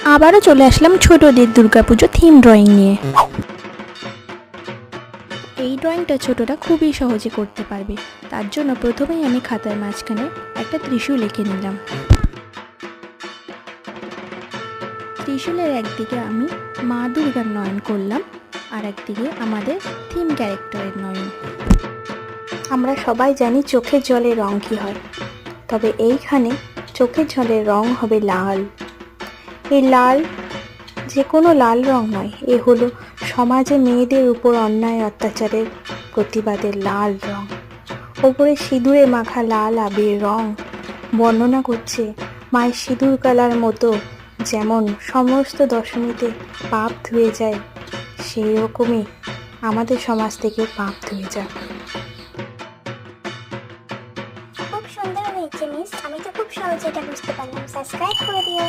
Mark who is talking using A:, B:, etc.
A: আবারও চলে আসলাম ছোটদের দুর্গাপুজো থিম ড্রয়িং নিয়ে। এই ড্রয়িংটা ছোটরা খুবই সহজে করতে পারবে, তার জন্য প্রথমেই আমি খাতার মাঝখানে একটা ত্রিশূল এঁকে নিলাম। ত্রিশূলের একদিকে আমি মা দুর্গার নয়ন করলাম, আর একদিকে আমাদের থিম ক্যারেক্টারের নয়ন। আমরা সবাই জানি চোখের জলের রং কী হয়, তবে এইখানে চোখের জলের রং হবে লাল। এই লাল যে কোনো লাল রং নয়, এ হলো সমাজে মেয়েদের উপর অন্যায় অত্যাচারের প্রতিবাদের লাল রং। ওপরে সিঁদুরে মাখা লাল আবির রং বর্ণনা করছে মায়ের সিঁদুর কালার মতো যেমন সমস্ত দশমীতে পাপ ধুয়ে যায়, সেই রকমই আমাদের সমাজ থেকেও পাপ ধুয়ে যায়।
B: খুব সুন্দর হয়েছে মিস, আমি তো খুব সহজে এটা বুঝতে পারলাম। সাবস্ক্রাইব করে দিও।